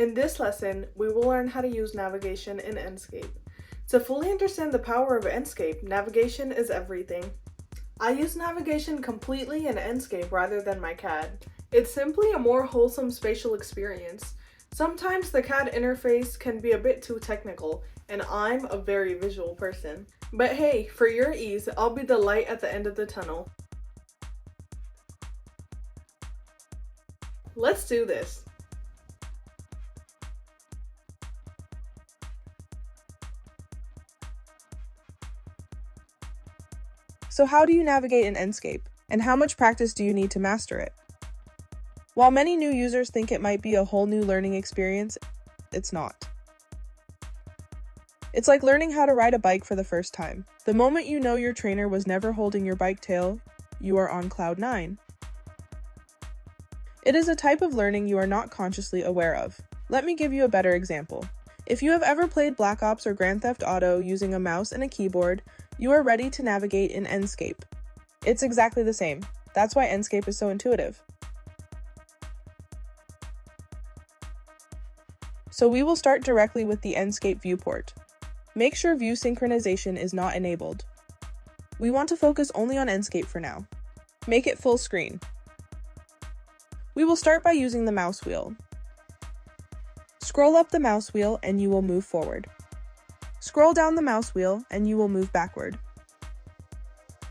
In this lesson, we will learn how to use navigation in Enscape. To fully understand the power of Enscape, navigation is everything. I use navigation completely in Enscape rather than my CAD. It's simply a more wholesome spatial experience. Sometimes the CAD interface can be a bit too technical, and I'm a very visual person. But hey, for your ease, I'll be the light at the end of the tunnel. Let's do this. So how do you navigate in Enscape, and how much practice do you need to master it? While many new users think it might be a whole new learning experience, it's not. It's like learning how to ride a bike for the first time. The moment you know your trainer was never holding your bike tail, you are on cloud 9. It is a type of learning you are not consciously aware of. Let me give you a better example. If you have ever played Black Ops or Grand Theft Auto using a mouse and a keyboard, you are ready to navigate in Enscape. It's exactly the same. That's why Enscape is so intuitive. So we will start directly with the Enscape viewport. Make sure view synchronization is not enabled. We want to focus only on Enscape for now. Make it full screen. We will start by using the mouse wheel. Scroll up the mouse wheel and you will move forward. Scroll down the mouse wheel and you will move backward.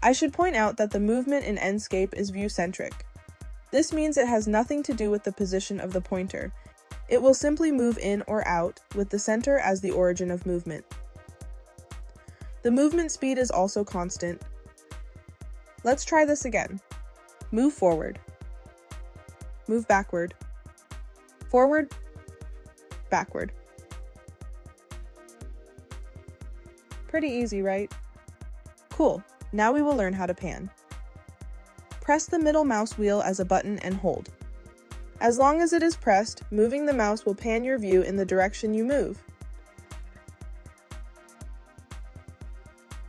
I should point out that the movement in Enscape is view-centric. This means it has nothing to do with the position of the pointer. It will simply move in or out with the center as the origin of movement. The movement speed is also constant. Let's try this again. Move forward. Move backward. Forward. Backward. Pretty easy, right? Cool. Now we will learn how to pan. Press the middle mouse wheel as a button and hold. As long as it is pressed, moving the mouse will pan your view in the direction you move.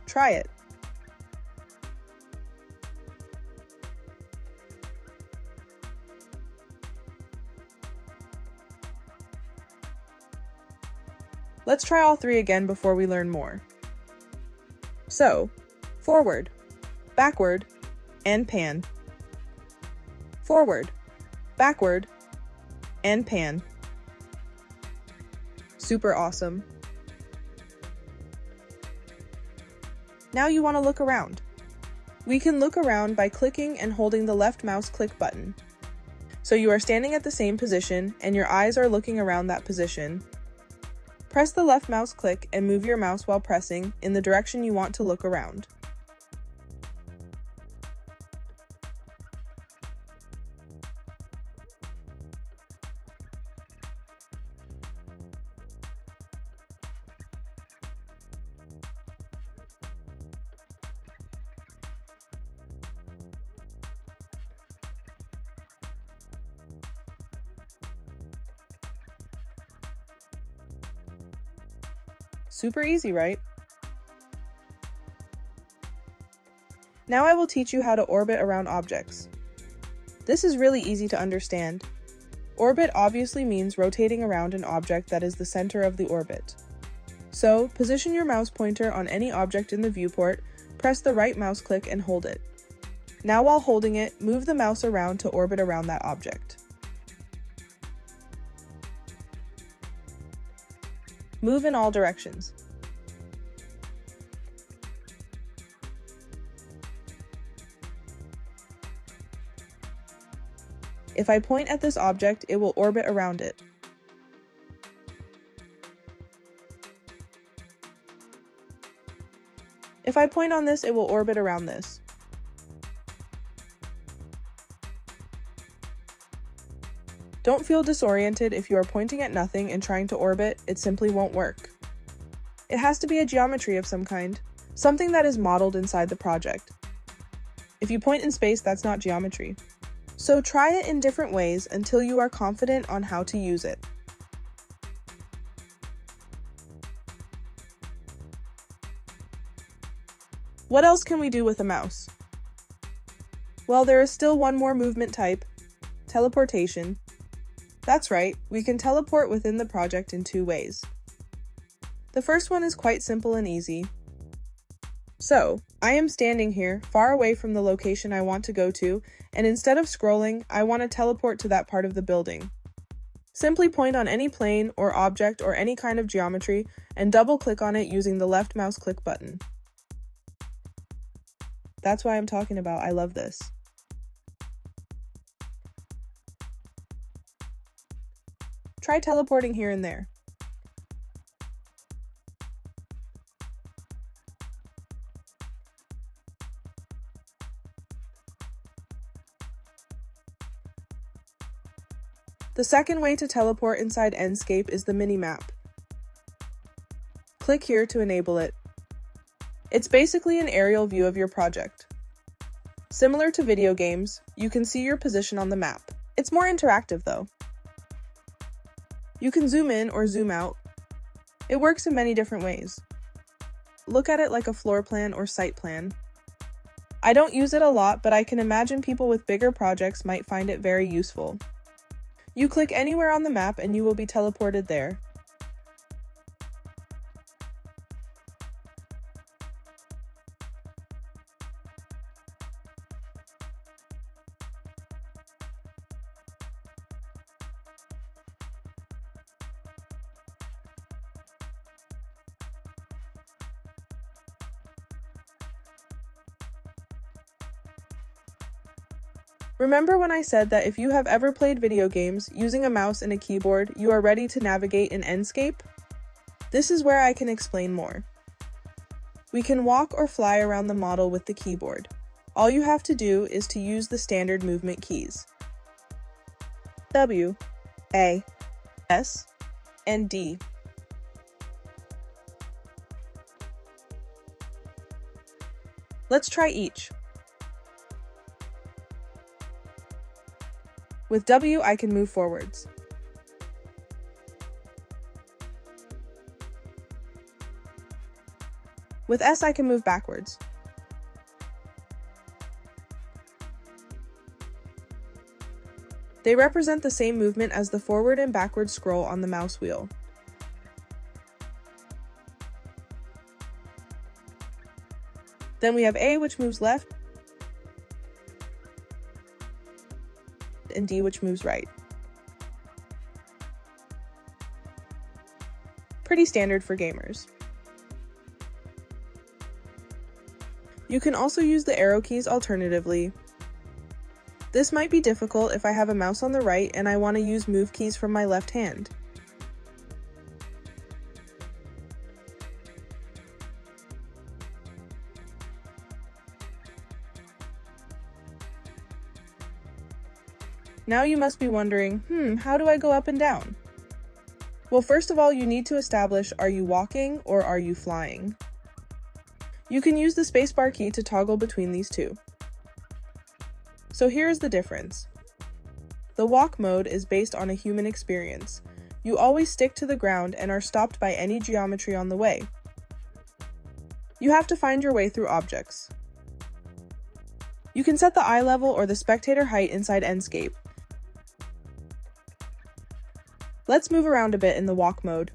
Try it. Let's try all three again before we learn more. So, forward, backward, and pan. Forward, backward, and pan. Super awesome. Now you want to look around. We can look around by clicking and holding the left mouse click button. So you are standing at the same position and your eyes are looking around that position. Press the left mouse click and move your mouse while pressing in the direction you want to look around. Super easy, right? Now I will teach you how to orbit around objects. This is really easy to understand. Orbit obviously means rotating around an object that is the center of the orbit. So, position your mouse pointer on any object in the viewport, press the right mouse click and hold it. Now while holding it, move the mouse around to orbit around that object. Move in all directions. If I point at this object, it will orbit around it. If I point on this, it will orbit around this. Don't feel disoriented if you are pointing at nothing and trying to orbit, it simply won't work. It has to be a geometry of some kind, something that is modeled inside the project. If you point in space, that's not geometry. So try it in different ways until you are confident on how to use it. What else can we do with a mouse? Well, there is still one more movement type, teleportation. That's right, we can teleport within the project in two ways. The first one is quite simple and easy. So, I am standing here, far away from the location I want to go to, and instead of scrolling, I want to teleport to that part of the building. Simply point on any plane or object or any kind of geometry and double-click on it using the left mouse click button. That's why I'm talking about. I love this. Try teleporting here and there. The second way to teleport inside Enscape is the mini-map. Click here to enable it. It's basically an aerial view of your project. Similar to video games, you can see your position on the map. It's more interactive though. You can zoom in or zoom out. It works in many different ways. Look at it like a floor plan or site plan. I don't use it a lot, but I can imagine people with bigger projects might find it very useful. You click anywhere on the map and you will be teleported there. Remember when I said that if you have ever played video games using a mouse and a keyboard, you are ready to navigate in Enscape? This is where I can explain more. We can walk or fly around the model with the keyboard. All you have to do is to use the standard movement keys: W, A, S, and D. Let's try each. With W, I can move forwards. With S, I can move backwards. They represent the same movement as the forward and backward scroll on the mouse wheel. Then we have A, which moves left, and D, which moves right. Pretty standard for gamers. You can also use the arrow keys alternatively. This might be difficult if I have a mouse on the right and I want to use move keys from my left hand. Now you must be wondering, how do I go up and down? Well, first of all, you need to establish, are you walking or are you flying? You can use the spacebar key to toggle between these two. So here is the difference. The walk mode is based on a human experience. You always stick to the ground and are stopped by any geometry on the way. You have to find your way through objects. You can set the eye level or the spectator height inside Enscape. Let's move around a bit in the walk mode.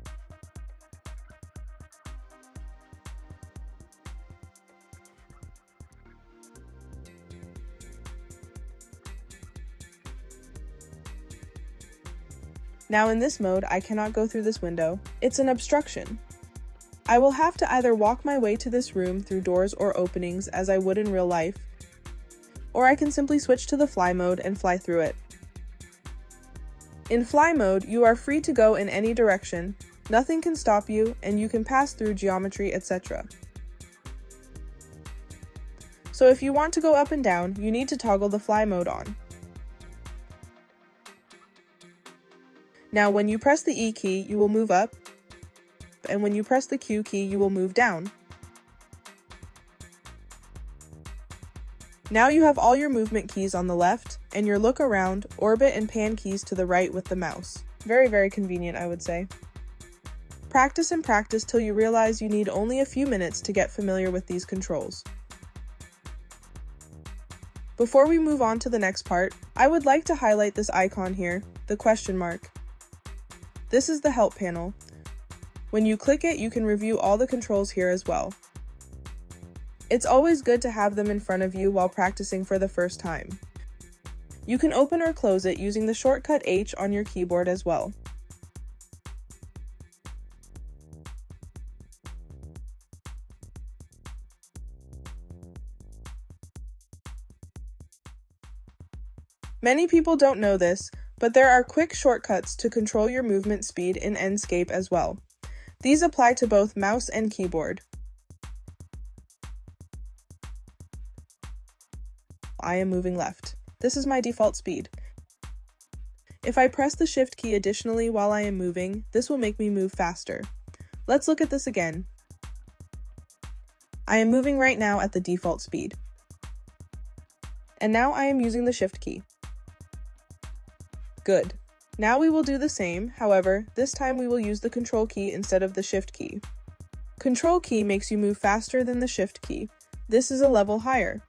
Now in this mode, I cannot go through this window. It's an obstruction. I will have to either walk my way to this room through doors or openings as I would in real life, or I can simply switch to the fly mode and fly through it. In fly mode, you are free to go in any direction, nothing can stop you, and you can pass through geometry, etc. So if you want to go up and down, you need to toggle the fly mode on. Now when you press the E key, you will move up, and when you press the Q key, you will move down. Now you have all your movement keys on the left, and your look around, orbit, and pan keys to the right with the mouse. Very, very convenient, I would say. Practice and practice till you realize you need only a few minutes to get familiar with these controls. Before we move on to the next part, I would like to highlight this icon here, the question mark. This is the help panel. When you click it, you can review all the controls here as well. It's always good to have them in front of you while practicing for the first time. You can open or close it using the shortcut H on your keyboard as well. Many people don't know this, but there are quick shortcuts to control your movement speed in Enscape as well. These apply to both mouse and keyboard. I am moving left. This is my default speed. If I press the Shift key additionally while I am moving, this will make me move faster. Let's look at this again. I am moving right now at the default speed. And now I am using the Shift key. Good. Now we will do the same, however, this time we will use the Control key instead of the Shift key. Control key makes you move faster than the Shift key. This is a level higher.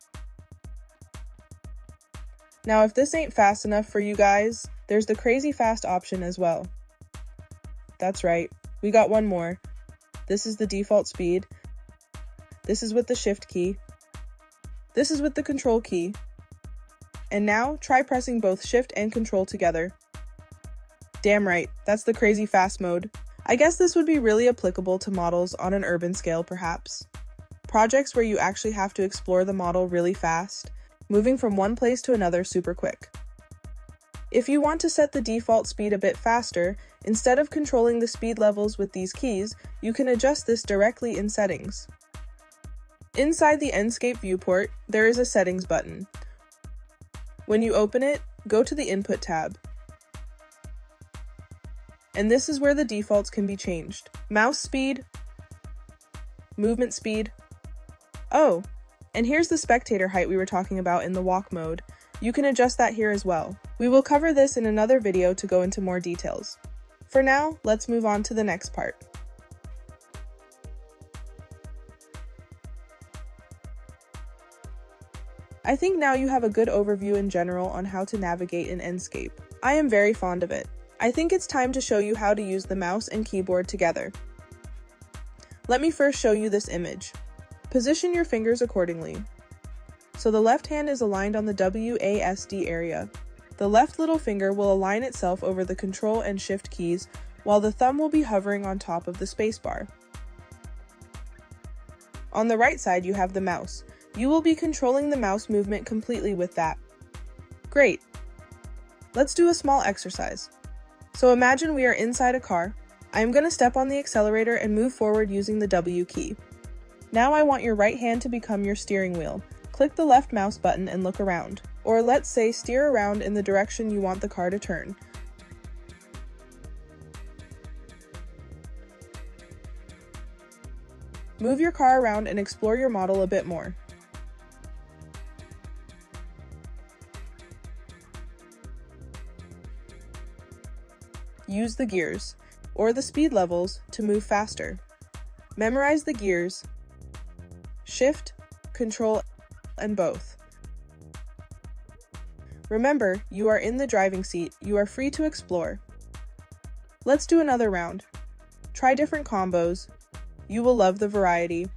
Now if this ain't fast enough for you guys, there's the crazy fast option as well. That's right, we got one more. This is the default speed. This is with the Shift key. This is with the Control key. And now, try pressing both Shift and Control together. Damn right, that's the crazy fast mode. I guess this would be really applicable to models on an urban scale perhaps. Projects where you actually have to explore the model really fast, moving from one place to another super quick. If you want to set the default speed a bit faster, instead of controlling the speed levels with these keys, you can adjust this directly in Settings. Inside the Enscape viewport, there is a Settings button. When you open it, go to the Input tab. And this is where the defaults can be changed. Mouse speed, movement speed. Oh, and here's the spectator height we were talking about in the walk mode. You can adjust that here as well. We will cover this in another video to go into more details. For now, let's move on to the next part. I think now you have a good overview in general on how to navigate in Enscape. I am very fond of it. I think it's time to show you how to use the mouse and keyboard together. Let me first show you this image. Position your fingers accordingly. So the left hand is aligned on the WASD area. The left little finger will align itself over the Control and Shift keys, while the thumb will be hovering on top of the spacebar. On the right side you have the mouse. You will be controlling the mouse movement completely with that. Great! Let's do a small exercise. So imagine we are inside a car. I am going to step on the accelerator and move forward using the W key. Now I want your right hand to become your steering wheel. Click the left mouse button and look around. Or let's say steer around in the direction you want the car to turn. Move your car around and explore your model a bit more. Use the gears, or the speed levels, to move faster. Memorize the gears, Shift, Control, and both. Remember, you are in the driving seat, you are free to explore. Let's do another round. Try different combos. You will love the variety.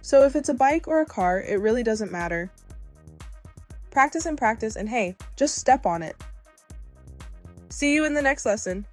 So if it's a bike or a car, it really doesn't matter. Practice and practice, and hey, just step on it. See you in the next lesson.